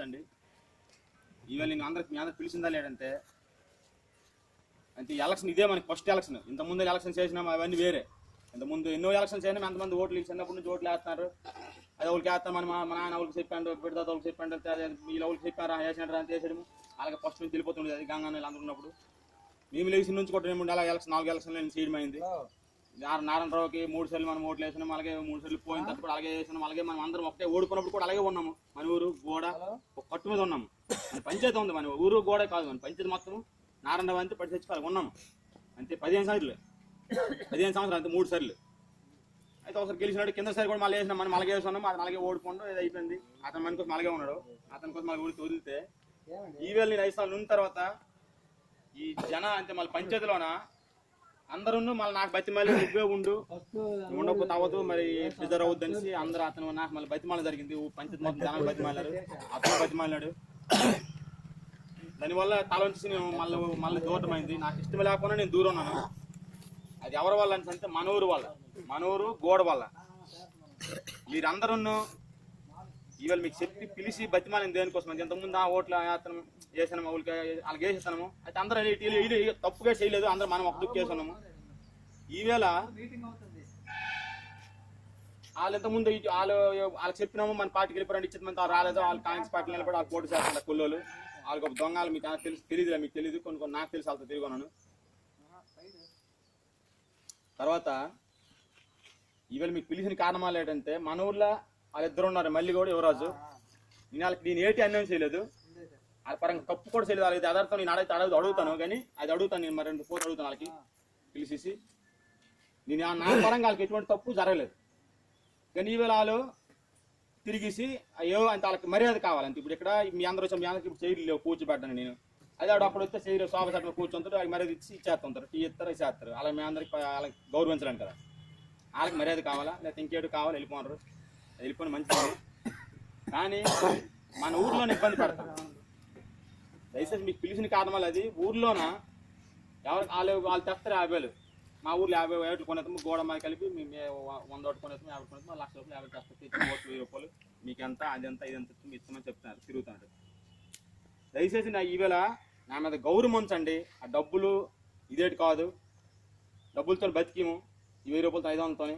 గమనించండి. ఈవేళ నేను మీ అందరికి పిలిచిందా లేదంటే అంటే ఎలక్షన్ ఇదే మనకి ఫస్ట్ ఎలక్షన్. ఇంతకుముందు ఎలక్షన్ చేసినాం అవన్నీ వేరే. ఇంతకుముందు ఎన్నో ఎలక్షన్ చేసినాం, ఎంతమంది ఓట్లు చిన్నప్పటి నుంచి ఓట్లు వేస్తున్నారు. అది వాళ్ళకి వేస్తాం, మా నాన్న వాళ్ళకి చెప్పాడు, బిడ్డ వాళ్ళకి చెప్పాడు, వీళ్ళ వాళ్ళకి చెప్పారా వేసినట్టు అని చేసేయడము. అలాగే ఫస్ట్ నుంచి వెళ్ళిపోతుండేది. అది గంగా అందరూ ఉన్నప్పుడు మేము లేచి నుంచి కూడా 2 ఎలక్షన్ 4 ఎలక్షన్లు నేను చేయడం అయింది. నారాయణరావుకి 3 సార్లు మనం ఓట్లు వేసినాం, అలాగే 3 సార్లు పోయిన తర్వాత కూడా అలాగే వేసినాం. అలాగే మనం అందరం ఒకటే ఓడుకున్నప్పుడు కూడా అలాగే ఉన్నాము. మన ఊరు గోడ ఒక కట్టు మీద ఉన్నాము. మన పంచాయతీ ఉంది, మన ఊరు గోడ కాదు, మన పంచాయతీ మొత్తం నారాయణరావు అంతే పడి చచ్చిపోయి ఉన్నాము అంతే. 15 సంవత్సరాలు అంతే 3 సార్లు. అయితే ఒకసారి గెలిచినాడు, కింద సారి కూడా మళ్ళీ వేసినాం, మనం అలాగే వేసుకున్నాం. అది అలాగే ఓడిపోవడం ఇది అయిపోయింది. అతని మన కోసం అలాగే ఉన్నాడు, అతని కోసం మళ్ళీ వదిలితే ఈవేళ నేను 5 సార్లు ఉన్న తర్వాత ఈ జన అంతే మళ్ళీ పంచాయతీలోన అందరూ మళ్ళీ నాకు బతిమాలి నువ్వే ఉండకపోతే అవ్వదు, మరి ప్రిజర్ అవుద్ది అనేసి అందరూ అతను నాకు మళ్ళీ బతిమాల జరిగింది. పంచాయతీ మొత్తం జనాలు బతిమాలారు, అతను బతిమాలాడు. దానివల్ల తలవంచి నేను మళ్ళీ దూరం అయింది. నాకు ఇష్టం లేకపోయినా నేను దూరం ఉన్నాను. అది ఎవరి వల్ల అంటే మన ఊరు గోడ వల్ల. మీరందరూ ఇవాళ మీకు చెప్పి పిలిచి బతిమాలింది దేనికోసం అంటే ఇంతకుముందు ఆ ఓట్లు అతను వేసాము వాళ్ళకి వేసేస్తాము. అయితే అందరూ తప్పుగా చేయలేదు, అందరూ మనం ఒక దుక్కు వేసున్నాము. ఈవేళ వాళ్ళు ఇంతకుముందు వాళ్ళకి చెప్పినాము మన పార్టీకి వెళ్ళిపోయారు, ఇచ్చేది మంది రాలేదు. వాళ్ళు కాంగ్రెస్ పార్టీలో నిలబడి వాళ్ళు పోటీ చేస్తున్నారు కొల్లోలు. వాళ్ళకి ఒక దొంగలు మీకు తెలియదులే, మీకు తెలియదు, కొన్ని నాకు తెలిసి వాళ్ళతో తిరుగున్నాను. తర్వాత ఈవేళ మీకు పిలిచిన కారణాలు ఏంటంటే మన ఊర్లో వాళ్ళిద్దరు ఉన్నారు, మళ్ళీ కూడా యువరాజు. నేను ఏటి అన్యాయం చేయలేదు, వాళ్ళ పరంగా తప్పు కూడా చేయలేదు. వాళ్ళకి అదర్థం నేను అడుగుతాను, కానీ అది అడుగుతాను నేను మరి 2 పోటీ అడుగుతాను వాళ్ళకి పిలిచేసి. నేను నా పరంగా వాళ్ళకి ఎటువంటి తప్పు జరగలేదు. కానీ ఈవేళ వాళ్ళు తిరిగేసి అయ్యో అంటే వాళ్ళకి మర్యాద కావాలంటే ఇప్పుడు ఇక్కడ మీ అందరూ వచ్చి మీ అందరికి ఇప్పుడు చైర్లు లేవు కూర్చోబెట్టాను నేను. అదే అప్పుడు వస్తే చైర్ సోఫా సెట్ కూర్చుంటారు, వాళ్ళకి మర్యాద ఇచ్చేస్తుంటారు, టీ ఇస్తారు ఇచ్చేస్తారు. అలా మీ అందరికి వాళ్ళకి గౌరవించలేను కదా. వాళ్ళకి మర్యాద కావాలా లేకపోతే ఇంకేడు కావాలా వెళ్ళిపోన్నారు, వెళ్ళిపోయిన మంచిది. కానీ మన ఊర్లోనే ఇబ్బంది పడతాం. దయచేసి మీకు పిలిచిన కారణాలు అది ఊర్లోన ఎవరు వాళ్ళు తెస్తారు 50,000. మా ఊర్లో 50 కొనేస్తాము, గోడ మీద కలిపి 100 ఒకటి కొనేస్తాము, 50 కొనేస్తాము, 1,00,000 రూపాయలు 50 తెస్తారు, ఓట్లు 1000 రూపాయలు మీకు ఎంత అదంత ఇదంత ఇస్తామని చెప్తున్నారు, తిరుగుతున్నారు. దయచేసి ఈవేళ నా మీద గౌరవం ఉంచండి. ఆ డబ్బులు ఇదేటి కాదు, డబ్బులతో బతికిము, 1000 రూపాయలతో 500తోని.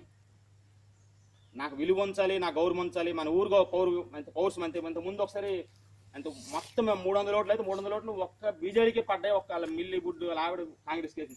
నాకు విలువ ఉంచాలి, నా గౌరవం ఉంచాలి. మన ఊరుగా పౌరుషం అంతే. ముందు ఒకసారి అంటే మొత్తం 300 ఓట్లు అయితే 300 ఓట్లు ఒక్క బీజేడీకి పడ్డాయి, ఒక్క మిల్లి గుడ్డు ఆవిడ కాంగ్రెస్ కేసు.